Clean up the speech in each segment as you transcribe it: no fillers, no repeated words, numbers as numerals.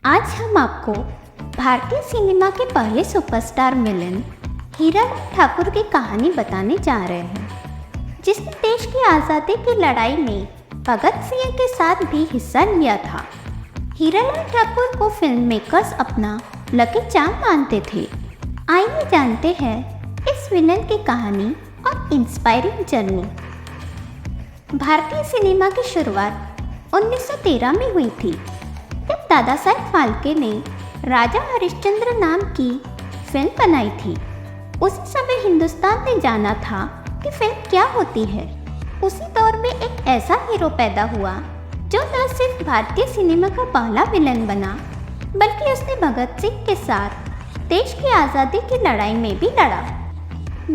आज हम आपको भारतीय सिनेमा के पहले सुपरस्टार विलेन हीरालाल ठाकुर की कहानी बताने जा रहे हैं, जिसने देश की आज़ादी की लड़ाई में भगत सिंह के साथ भी हिस्सा लिया था। हीरालाल ठाकुर को फिल्म मेकर्स अपना लकी चार्म मानते थे। आइए जानते हैं इस विलेन की कहानी और इंस्पायरिंग जर्नी। भारतीय सिनेमा की शुरुआत 1913 में हुई थी, जब दादा साहेब फाल्के ने राजा हरिश्चंद्र नाम की फिल्म बनाई थी। उसी समय हिंदुस्तान ने जाना था कि फिल्म क्या होती है। उसी दौर में एक ऐसा हीरो पैदा हुआ जो न सिर्फ भारतीय सिनेमा का पहला विलेन बना, बल्कि उसने भगत सिंह के साथ देश की आज़ादी की लड़ाई में भी लड़ा।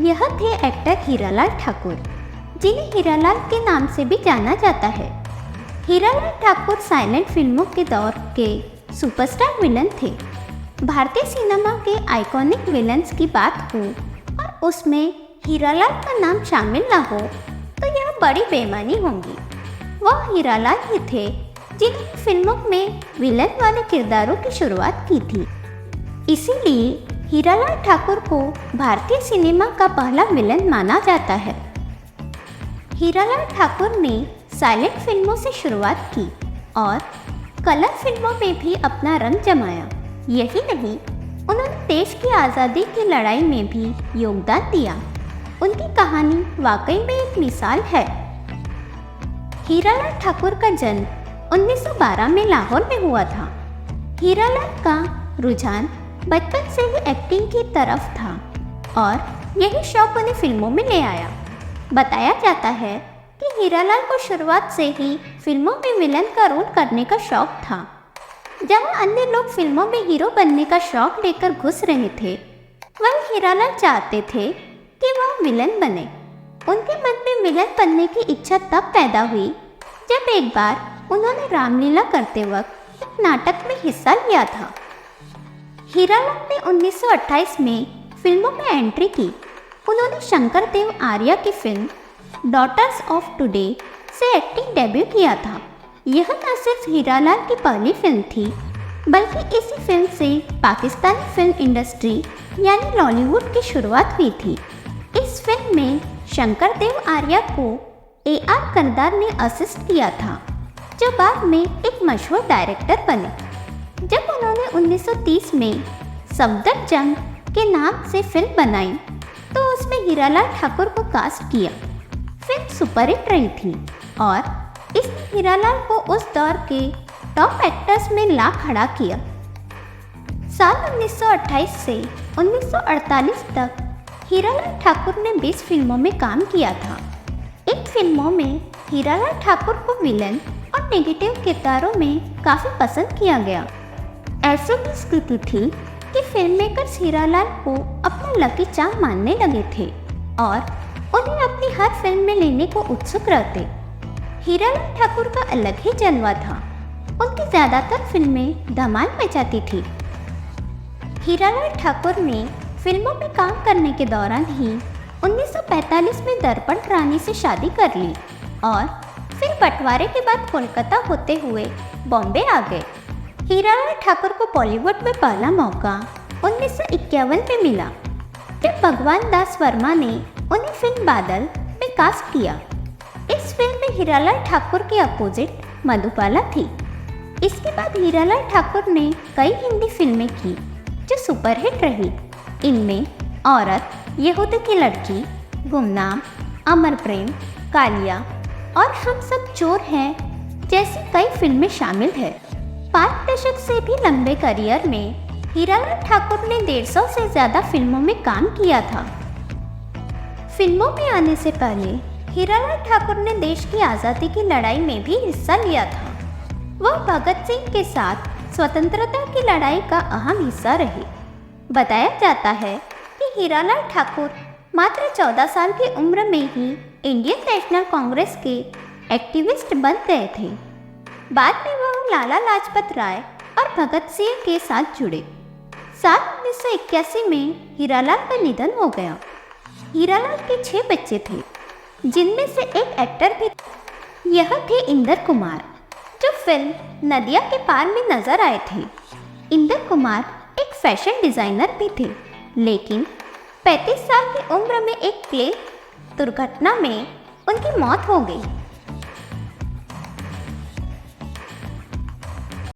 यह थे एक्टर हीरालाल ठाकुर, जिन्हें हीरालाल के नाम से भी जाना जाता है। हीरालाल ठाकुर साइलेंट फिल्मों के दौर के सुपरस्टार विलन थे। भारतीय सिनेमा के आइकॉनिक विलन्स की बात हो और उसमें हीरालाल का नाम शामिल ना हो तो यह बड़ी बेईमानी होगी। वह हीरालाल ही थे जिन्होंने फिल्मों में विलन वाले किरदारों की शुरुआत की थी। इसीलिए हीरालाल ठाकुर को भारतीय सिनेमा का पहला विलन माना जाता है। हीरालाल ठाकुर ने साइलेंट फिल्मों से शुरुआत की और कलर फिल्मों में भी अपना रंग जमाया। यही नहीं, उन्होंने देश की आज़ादी की लड़ाई में भी योगदान दिया। उनकी कहानी वाकई में एक मिसाल है। हीरालाल ठाकुर का जन्म 1912 में लाहौर में हुआ था। हीरालाल का रुझान बचपन से ही एक्टिंग की तरफ था और यही शौक उन्हें फिल्मों में ले आया। बताया जाता है कि हीरालाल को शुरुआत से ही फिल्मों में विलन का रोल करने का शौक था। जहां अन्य लोग फिल्मों में हीरो बनने का शौक लेकर घुस रहे थे, वहीं हीरालाल चाहते थे कि वह विलन बने। उनके मन में विलन बनने की इच्छा तब पैदा हुई जब एक बार उन्होंने रामलीला करते वक्त एक नाटक में हिस्सा लिया था। हीरालाल ने 1928 में फिल्मों में एंट्री की। उन्होंने शंकर देव आर्या की फिल्म डॉटर्स ऑफ टुडे से एक्टिंग डेब्यू किया था। यह न सिर्फ हीरालाल की पहली फिल्म थी, बल्कि इसी फिल्म से पाकिस्तानी फिल्म इंडस्ट्री यानी लॉलीवुड की शुरुआत हुई थी। इस फिल्म में शंकर देव आर्या को AR करदार ने असिस्ट किया था, जो बाद में एक मशहूर डायरेक्टर बने। जब उन्होंने 1930 में सफदरजंग के नाम से फिल्म बनाई तो उसमें हीरालाल ठाकुर को कास्ट किया। फिल्म सुपरहिट रही थी और इसने हीरालाल को उस दौर के टॉप एक्टर्स में ला खड़ा किया। साल 1928 से 1948 तक हीरालाल ठाकुर ने 20 फिल्मों में काम किया था। इन फिल्मों में हीरालाल ठाकुर को विलन और नेगेटिव किरदारों में काफ़ी पसंद किया गया। ऐसी भी स्थिति थी कि फिल्म मेकर्स हीरालाल को अपना लकी चार्म मानने लगे थे और उन्हें अपनी हर फिल्म में लेने को उत्सुक रहते। हीरालाल ठाकुर का अलग ही जलवा था। उनकी ज़्यादातर फिल्में धमाल मचाती थी। हीरालाल ठाकुर ने फिल्मों में काम करने के दौरान ही 1945 में दर्पण रानी से शादी कर ली और फिर बंटवारे के बाद कोलकाता होते हुए बॉम्बे आ गए। हीरालाल ठाकुर को बॉलीवुड में पहला मौका 1951 में मिला, जब भगवान दास वर्मा ने उन्हें फिल्म बादल में कास्ट किया। इस फिल्म में हीरालाल ठाकुर की अपोजिट मधुबाला थी। इसके बाद हीरालाल ठाकुर ने कई हिंदी फिल्में की जो सुपरहिट रही। इनमें औरत, यहूदी की लड़की, गुमनाम, अमर प्रेम, कालिया और हम सब चोर हैं जैसी कई फिल्में शामिल है। 5 दशक से भी लंबे करियर में हीरालाल ठाकुर ने 150 से ज़्यादा फिल्मों में काम किया था। फिल्मों में आने से पहले हीरालाल ठाकुर ने देश की आज़ादी की लड़ाई में भी हिस्सा लिया था। वह भगत सिंह के साथ स्वतंत्रता की लड़ाई का अहम हिस्सा रहे। बताया जाता है कि हीरालाल ठाकुर मात्र 14 साल की उम्र में ही इंडियन नेशनल कांग्रेस के एक्टिविस्ट बन गए थे। बाद में वह लाला लाजपत राय और भगत सिंह के साथ जुड़े। साल 1981 में हीरालाल का निधन हो गया। हीरालाल के 6 बच्चे थे, जिनमें से एक एक्टर भी यह थे इंदर कुमार, जो फिल्म नदिया के पार में नजर आए थे। इंदर कुमार एक फैशन डिज़ाइनर भी थे, लेकिन 35 साल की उम्र में एक प्लेन दुर्घटना में उनकी मौत हो गई।